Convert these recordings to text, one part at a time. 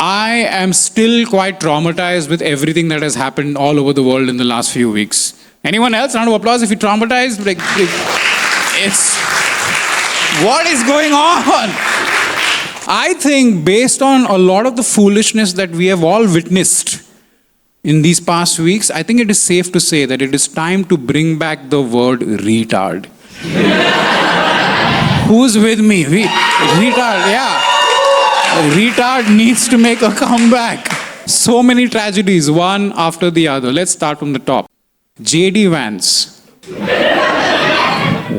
I am still quite traumatized with everything that has happened all over the world in the last few weeks. Anyone else? Round of applause if you're traumatized. It's what is going on? I think based on a lot of the foolishness that we have all witnessed in these past weeks, I think it is safe to say that it is time to bring back the word retard. Who's with me? Retard, yeah. Retard needs to make a comeback. So many tragedies, one after the other. Let's start from the top. J.D. Vance,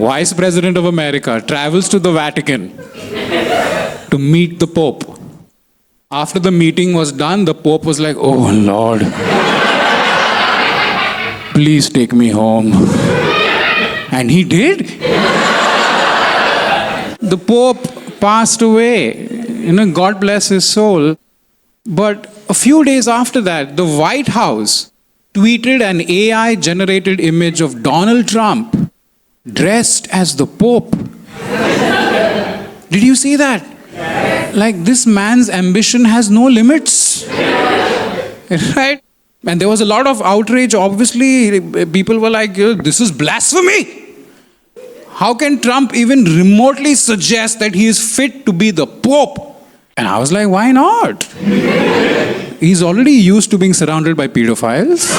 Vice President of America, travels to the Vatican to meet the Pope. After the meeting was done, the Pope was like, "Oh Lord, please take me home." And he did. The Pope passed away. God bless his soul. But a few days after that, the White House tweeted an AI-generated image of Donald Trump dressed as the Pope. Did you see that? Like, this man's ambition has no limits. Right? And there was a lot of outrage. Obviously, people were like, this is blasphemy. How can Trump even remotely suggest that he is fit to be the Pope? And I was like, why not? He's already used to being surrounded by pedophiles.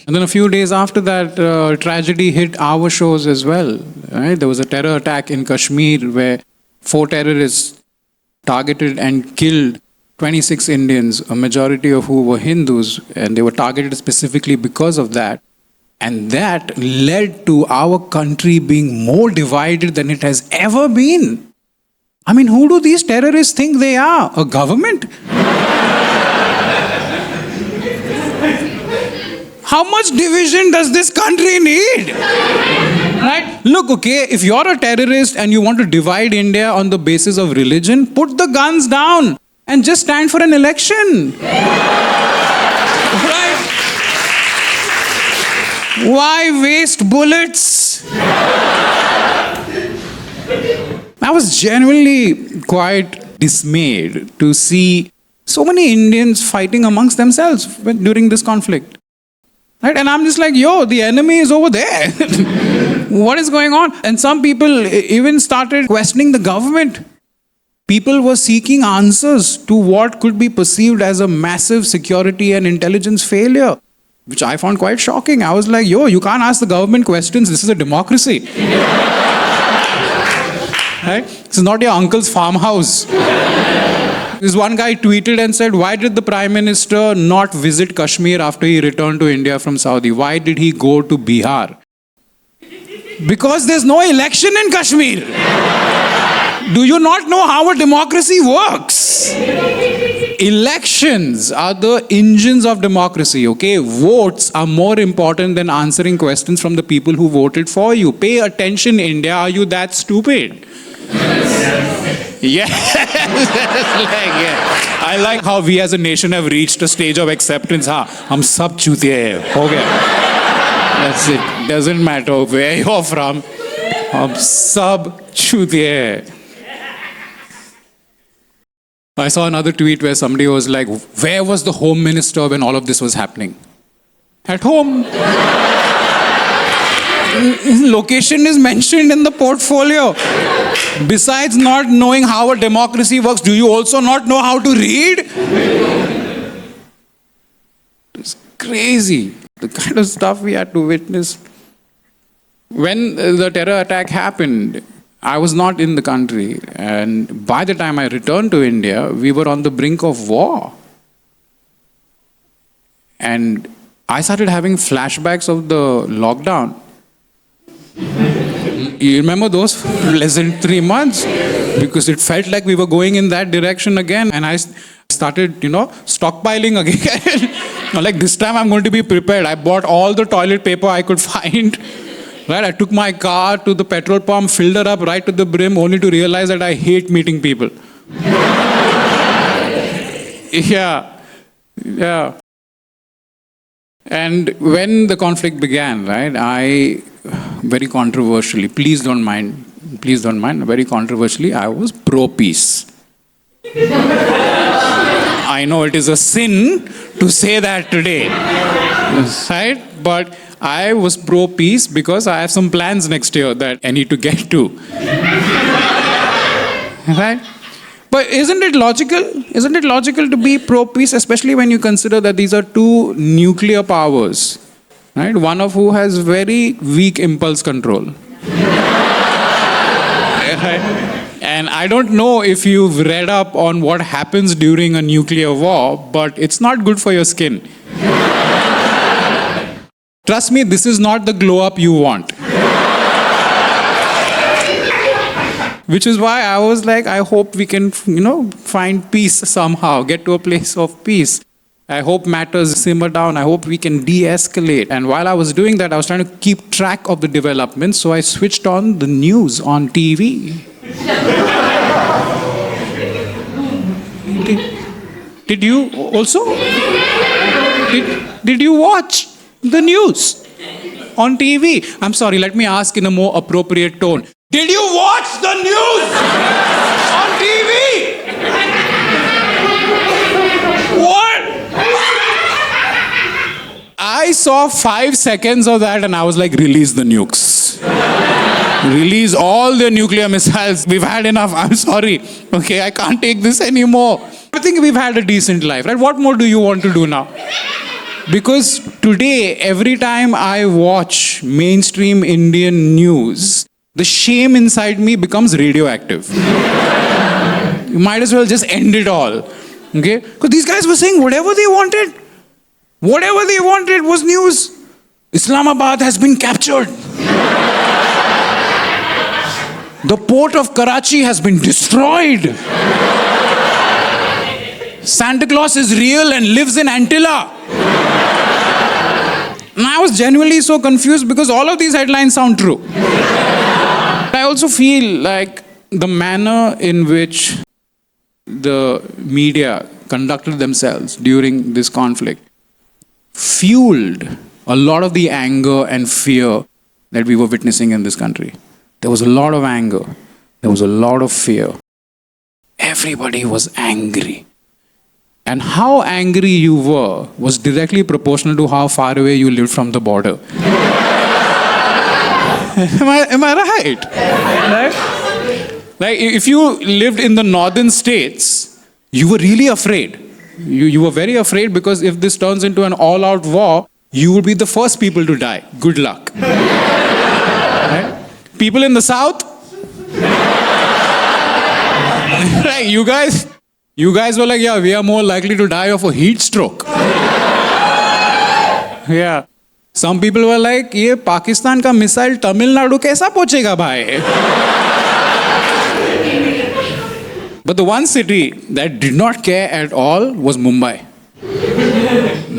And then a few days after that, tragedy hit our shows as well. Right? There was a terror attack in Kashmir where 4 terrorists targeted and killed 26 Indians, a majority of who were Hindus, and they were targeted specifically because of that. And that led to our country being more divided than it has ever been. I mean, who do these terrorists think they are? A government? How much division does this country need? Right? Look, okay, if you're a terrorist and you want to divide India on the basis of religion, put the guns down and just stand for an election. Right? Why waste bullets? I was genuinely quite dismayed to see so many Indians fighting amongst themselves during this conflict. Right? And I'm just like, the enemy is over there. What is going on? And some people even started questioning the government. People were seeking answers to what could be perceived as a massive security and intelligence failure, which I found quite shocking. I was like, you can't ask the government questions. This is a democracy. Right? This is not your uncle's farmhouse. This one guy tweeted and said, why did the Prime Minister not visit Kashmir after he returned to India from Saudi? Why did he go to Bihar? Because there's no election in Kashmir. Do you not know how a democracy works? Elections are the engines of democracy, okay? Votes are more important than answering questions from the people who voted for you. Pay attention, India. Are you that stupid? Yes. I like how we as a nation have reached a stage of acceptance. Hum sab chutiye hai. Ho gaya. That's it. Doesn't matter where you're from. Hum sab chutiye hai. I saw another tweet where somebody was like, where was the Home Minister when all of this was happening? At home. His location is mentioned in the portfolio. Besides not knowing how a democracy works, do you also not know how to read? It's crazy, the kind of stuff we had to witness. When the terror attack happened, I was not in the country, and by the time I returned to India, we were on the brink of war. And I started having flashbacks of the lockdown. You remember those pleasant 3 months? Because it felt like we were going in that direction again, and I started, stockpiling again. Like, this time I'm going to be prepared. I bought all the toilet paper I could find. Right? I took my car to the petrol pump, filled it up right to the brim, only to realize that I hate meeting people. Yeah. And when the conflict began, right, I very controversially, please don't mind, very controversially, I was pro-peace. I know it is a sin to say that today, right? But I was pro-peace because I have some plans next year that I need to get to. Right? But isn't it logical? Isn't it logical to be pro-peace, especially when you consider that these are two nuclear powers, right? One of who has very weak impulse control. Right? And I don't know if you've read up on what happens during a nuclear war, but it's not good for your skin. Trust me, this is not the glow up you want. Which is why I was like, I hope we can, find peace somehow, get to a place of peace. I hope matters simmer down. I hope we can de-escalate. And while I was doing that, I was trying to keep track of the developments. So I switched on the news on TV. Did you also? Did you watch the news on TV? I'm sorry, let me ask in a more appropriate tone. Did you watch the news on TV? What? I saw 5 seconds of that and I was like, release the nukes. Release all the nuclear missiles. We've had enough. I'm sorry. Okay, I can't take this anymore. I think we've had a decent life, right? What more do you want to do now? Because today, every time I watch mainstream Indian news, the shame inside me becomes radioactive. You might as well just end it all. Okay? Because these guys were saying whatever they wanted. Whatever they wanted was news. Islamabad has been captured. The port of Karachi has been destroyed. Santa Claus is real and lives in Antilla. And I was genuinely so confused because all of these headlines sound true. I also feel like the manner in which the media conducted themselves during this conflict fueled a lot of the anger and fear that we were witnessing in this country. There was a lot of anger. There was a lot of fear. Everybody was angry. And how angry you were was directly proportional to how far away you lived from the border. Am I right? Right? Like if you lived in the northern states, you were really afraid. You were very afraid because if this turns into an all-out war, you would be the first people to die. Good luck. Right? People in the south, right? You guys were like, yeah, we are more likely to die of a heat stroke. Yeah. Some people were like, ये पाकिस्तान का missile Tamil Nadu कैसा पहुंचेगा भाई? But the one city that did not care at all was Mumbai.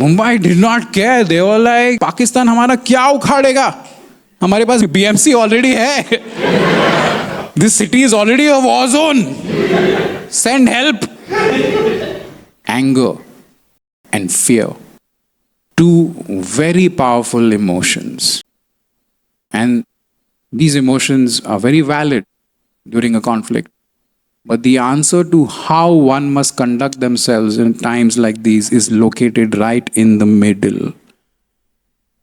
Mumbai did not care. They were like, Pakistan हमारा क्या उखाड़ेगा? हमारे पास BMC already है. This city is already a war zone. Send help. Anger and fear. Two very powerful emotions. And these emotions are very valid during a conflict. But the answer to how one must conduct themselves in times like these is located right in the middle.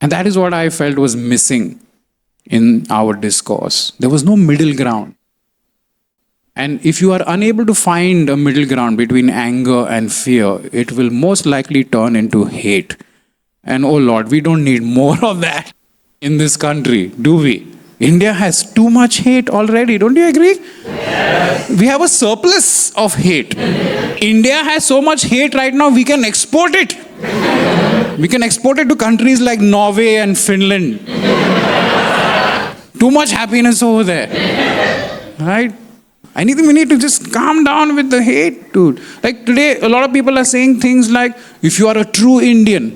And that is what I felt was missing in our discourse. There was no middle ground. And if you are unable to find a middle ground between anger and fear, it will most likely turn into hate. And oh Lord, we don't need more of that in this country, do we? India has too much hate already, don't you agree? Yes. We have a surplus of hate. India has so much hate right now, we can export it. We can export it to countries like Norway and Finland. Too much happiness over there. Right? I think we need to just calm down with the hate, dude. Like today, a lot of people are saying things like, if you are a true Indian,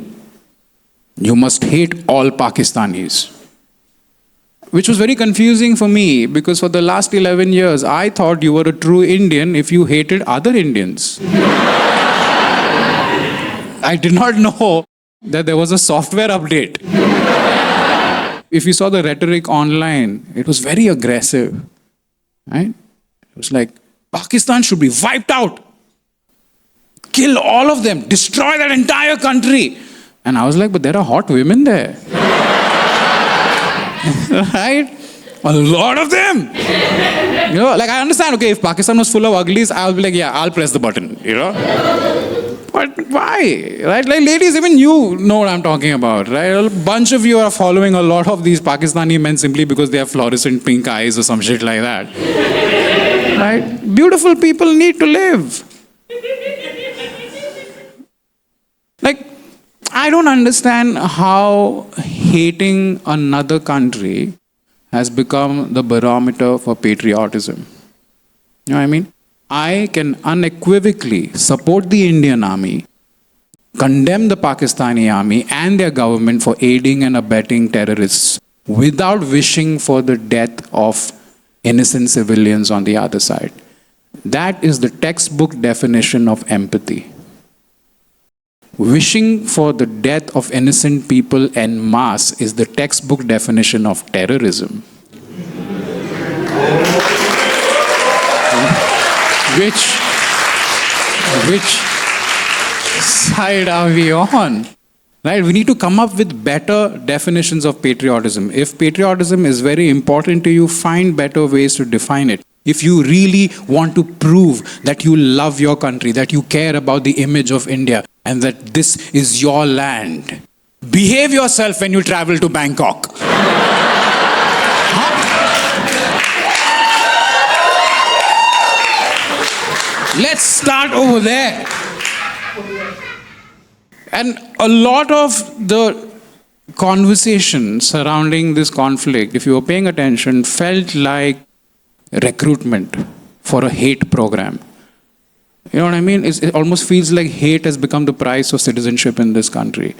you must hate all Pakistanis. Which was very confusing for me because for the last 11 years, I thought you were a true Indian if you hated other Indians. I did not know that there was a software update. If you saw the rhetoric online, it was very aggressive. Right? It was like, Pakistan should be wiped out. Kill all of them. Destroy that entire country. And I was like, but there are hot women there. Right? A lot of them. You know, like I understand, okay, if Pakistan was full of uglies, I'll be like, yeah, I'll press the button, you know. But why? Right? Like ladies, even you know what I'm talking about, right? A bunch of you are following a lot of these Pakistani men simply because they have fluorescent pink eyes or some shit like that. Right? Beautiful people need to live. Like, I don't understand how hating another country has become the barometer for patriotism. You know what I mean? I can unequivocally support the Indian army, condemn the Pakistani army and their government for aiding and abetting terrorists without wishing for the death of innocent civilians on the other side. That is the textbook definition of empathy. Wishing for the death of innocent people en masse is the textbook definition of terrorism. Which side are we on? Right? We need to come up with better definitions of patriotism. If patriotism is very important to you, find better ways to define it. If you really want to prove that you love your country, that you care about the image of India, and that this is your land, behave yourself when you travel to Bangkok. Let's start over there. And a lot of the conversation surrounding this conflict, if you were paying attention, felt like recruitment for a hate program. You know what I mean? It almost feels like hate has become the price of citizenship in this country.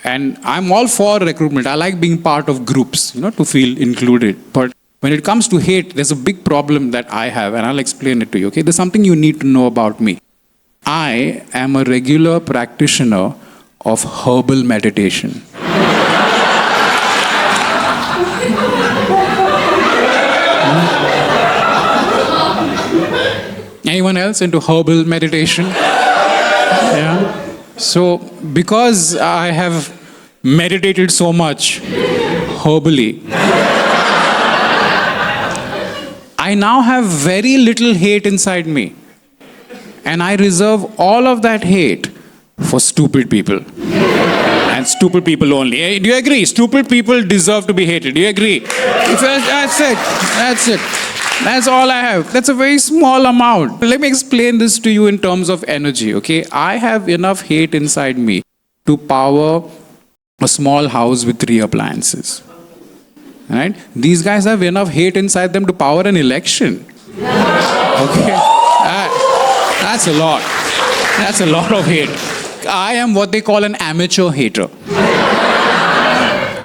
And I'm all for recruitment. I like being part of groups, you know, to feel included. But when it comes to hate, there's a big problem that I have, and I'll explain it to you, okay? There's something you need to know about me. I am a regular practitioner of herbal meditation. Anyone else into herbal meditation? Yeah. So, because I have meditated so much herbally, I now have very little hate inside me. And I reserve all of that hate for stupid people. And stupid people only. Do you agree? Stupid people deserve to be hated. Do you agree? That's it. That's it. That's all I have. That's a very small amount. Let me explain this to you in terms of energy, okay? I have enough hate inside me to power a small house with 3 appliances. Right? These guys have enough hate inside them to power an election. Okay? That's a lot. That's a lot of hate. I am what they call an amateur hater.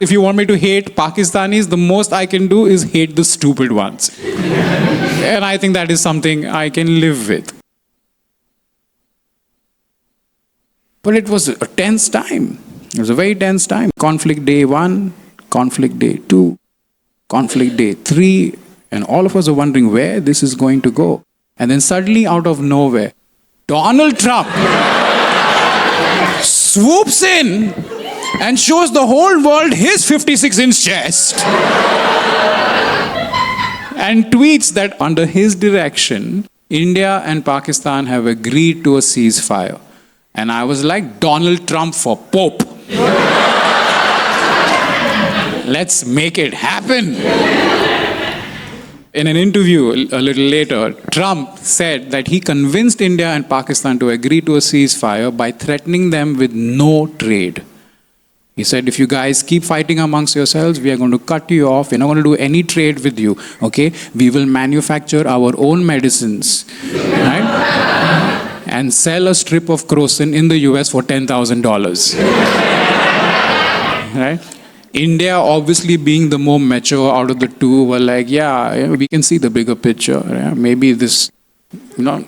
If you want me to hate Pakistanis, the most I can do is hate the stupid ones. And I think that is something I can live with. But it was a tense time. It was a very tense time. Conflict day 1, conflict day 2, conflict day 3, and all of us are wondering where this is going to go. And then suddenly, out of nowhere, Donald Trump swoops in and shows the whole world his 56-inch chest and tweets that under his direction, India and Pakistan have agreed to a ceasefire. And I was like, Donald Trump for Pope. Let's make it happen. In an interview a little later, Trump said that he convinced India and Pakistan to agree to a ceasefire by threatening them with no trade. He said, if you guys keep fighting amongst yourselves, we are going to cut you off. We're not going to do any trade with you, okay? We will manufacture our own medicines, right? And sell a strip of crocin in the US for $10,000. Right? India, obviously being the more mature out of the two, were like, yeah, we can see the bigger picture. Yeah? Maybe this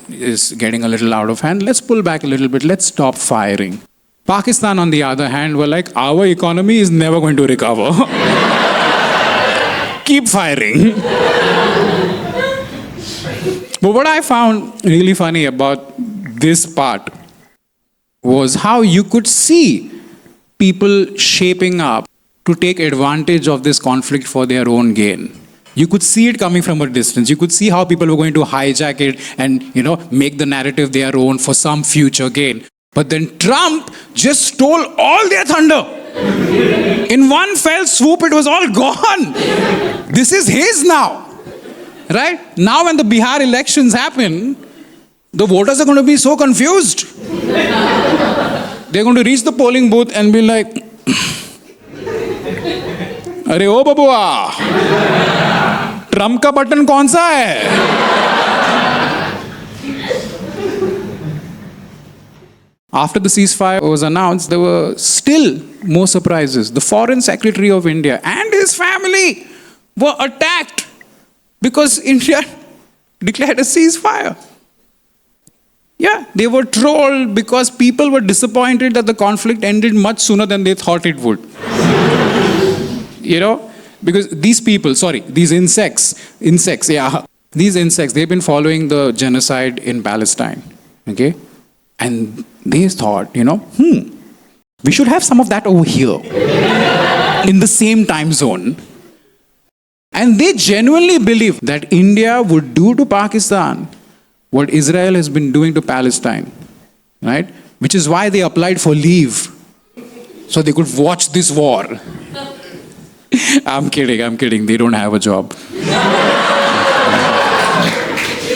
is getting a little out of hand. Let's pull back a little bit. Let's stop firing. Pakistan, on the other hand, were like, our economy is never going to recover. Keep firing. But what I found really funny about this part was how you could see people shaping up to take advantage of this conflict for their own gain. You could see it coming from a distance. You could see how people were going to hijack it and, make the narrative their own for some future gain. But then Trump just stole all their thunder. In one fell swoop, it was all gone. This is his now. Right? Now when the Bihar elections happen, the voters are going to be so confused. They're going to reach the polling booth and be like, अरे ओ बबुआ, Trump का button कौन सा है? After the ceasefire was announced, there were still more surprises. The Foreign Secretary of India and his family were attacked because India declared a ceasefire. Yeah, they were trolled because people were disappointed that the conflict ended much sooner than they thought it would. Because these people, these insects, they've been following the genocide in Palestine, okay? And they thought, we should have some of that over here in the same time zone. And they genuinely believe that India would do to Pakistan what Israel has been doing to Palestine, right? Which is why they applied for leave, so they could watch this war. I'm kidding. They don't have a job.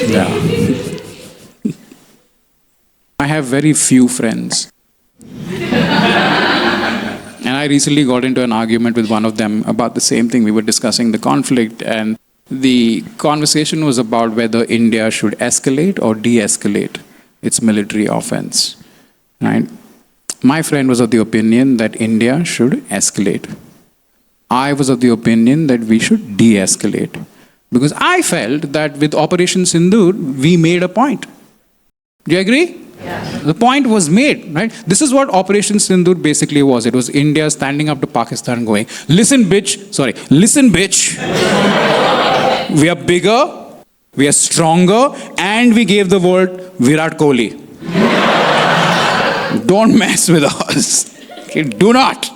Yeah. I have very few friends. And I recently got into an argument with one of them about the same thing. We were discussing the conflict, and the conversation was about whether India should escalate or de-escalate its military offense. Right? My friend was of the opinion that India should escalate. I was of the opinion that we should de-escalate. Because I felt that with Operation Sindoor, we made a point. Do you agree? Yeah. The point was made, right? This is what Operation Sindoor basically was. It was India standing up to Pakistan going, listen bitch, we are bigger, we are stronger, and we gave the word Virat Kohli. Don't mess with us. Okay, do not.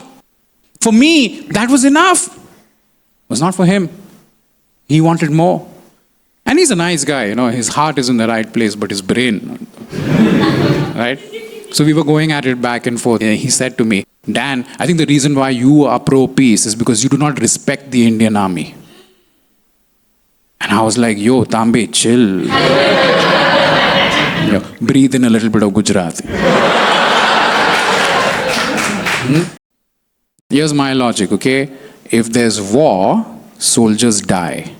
For me, that was enough. It was not for him. He wanted more. And he's a nice guy, his heart is in the right place, but his brain, right? So we were going at it back and forth. He said to me, Dan, I think the reason why you are pro-peace is because you do not respect the Indian army. And I was like, yo, Tambe, chill. Breathe in a little bit of Gujarati. Here's my logic, okay? If there's war, soldiers die.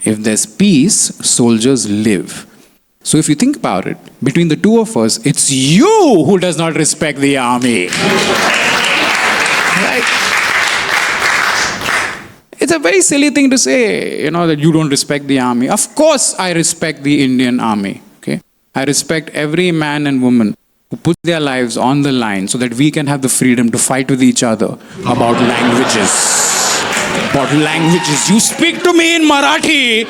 If there's peace, soldiers live. So if you think about it, between the two of us, it's you who does not respect the army. Right? It's a very silly thing to say, that you don't respect the army. Of course I respect the Indian army, okay? I respect every man and woman who put their lives on the line so that we can have the freedom to fight with each other about languages. You speak to me in Marathi,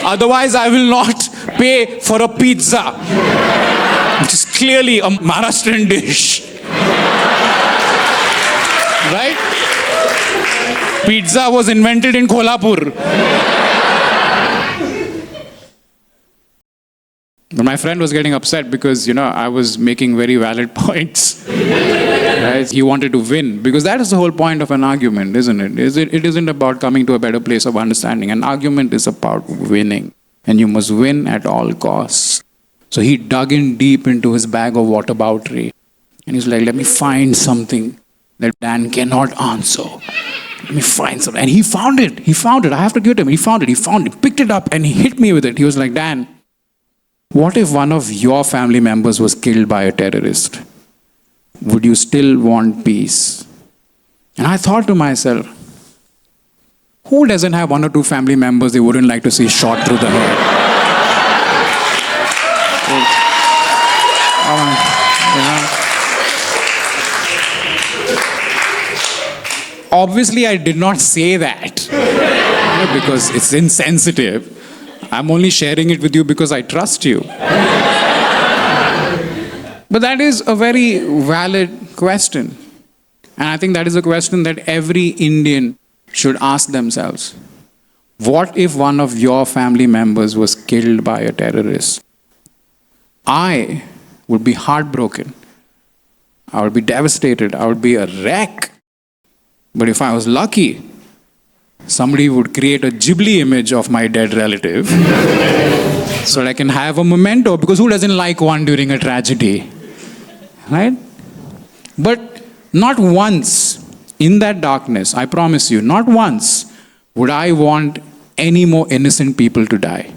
otherwise I will not pay for a pizza, which is clearly a Maharashtrian dish. Right? Pizza was invented in Kolhapur. But my friend was getting upset because, I was making very valid points. Right? He wanted to win, because that is the whole point of an argument, isn't it? It isn't about coming to a better place of understanding. An argument is about winning, and you must win at all costs. So he dug in deep into his bag of whataboutery, and he's like, let me find something that Dan cannot answer. Let me find something. And he found it. I have to give it him. He found it, picked it up, and he hit me with it. He was like, Dan, what if one of your family members was killed by a terrorist? Would you still want peace? And I thought to myself, who doesn't have one or two family members they wouldn't like to see shot through the head? Obviously, I did not say that because it's insensitive. I'm only sharing it with you because I trust you. But that is a very valid question. And I think that is a question that every Indian should ask themselves. What if one of your family members was killed by a terrorist? I would be heartbroken. I would be devastated. I would be a wreck. But if I was lucky, somebody would create a Ghibli image of my dead relative so that I can have a memento, because who doesn't like one during a tragedy? Right? But not once in that darkness, I promise you, not once would I want any more innocent people to die.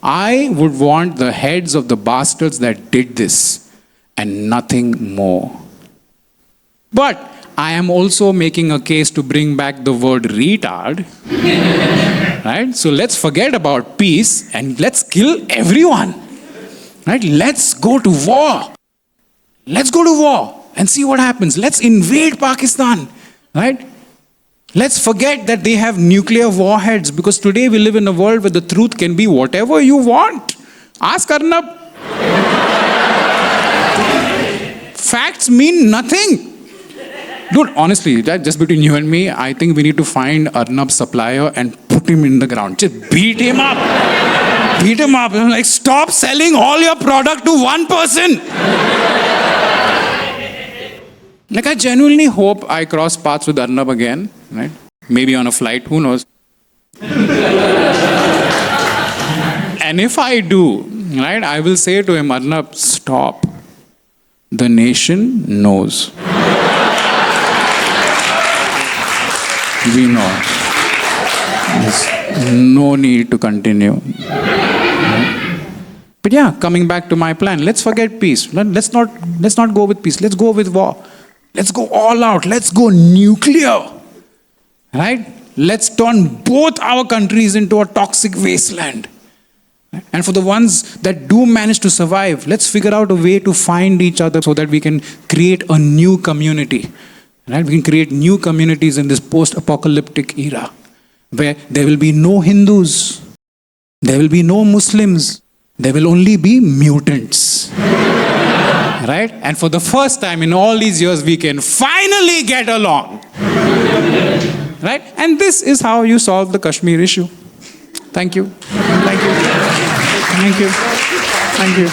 I would want the heads of the bastards that did this and nothing more. But I am also making a case to bring back the word retard. Right? So let's forget about peace and let's kill everyone. Right? Let's go to war. Let's go to war and see what happens. Let's invade Pakistan. Right? Let's forget that they have nuclear warheads, because today we live in a world where the truth can be whatever you want. Ask Arnab. Facts mean nothing. Dude, honestly, just between you and me, I think we need to find Arnab's supplier and put him in the ground. Just beat him up. Beat him up. I'm like, stop selling all your product to one person. Like, I genuinely hope I cross paths with Arnab again, right? Maybe on a flight, who knows? And if I do, right, I will say to him, Arnab, stop. The nation knows. We know. There's no need to continue. But yeah, coming back to my plan, let's forget peace. Let's not go with peace. Let's go with war. Let's go all out. Let's go nuclear. Right? Let's turn both our countries into a toxic wasteland. And for the ones that do manage to survive, let's figure out a way to find each other so that we can create a new community. Right? We can create new communities in this post-apocalyptic era where there will be no Hindus, there will be no Muslims, there will only be mutants. Right? And for the first time in all these years, we can finally get along. Right? And this is how you solve the Kashmir issue. Thank you. Thank you. Thank you. Thank you.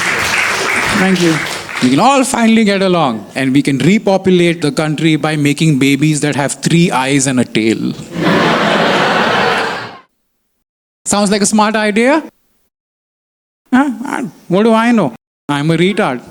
Thank you. We can all finally get along, and we can repopulate the country by making babies that have 3 eyes and a tail. Sounds like a smart idea? Huh? What do I know? I'm a retard.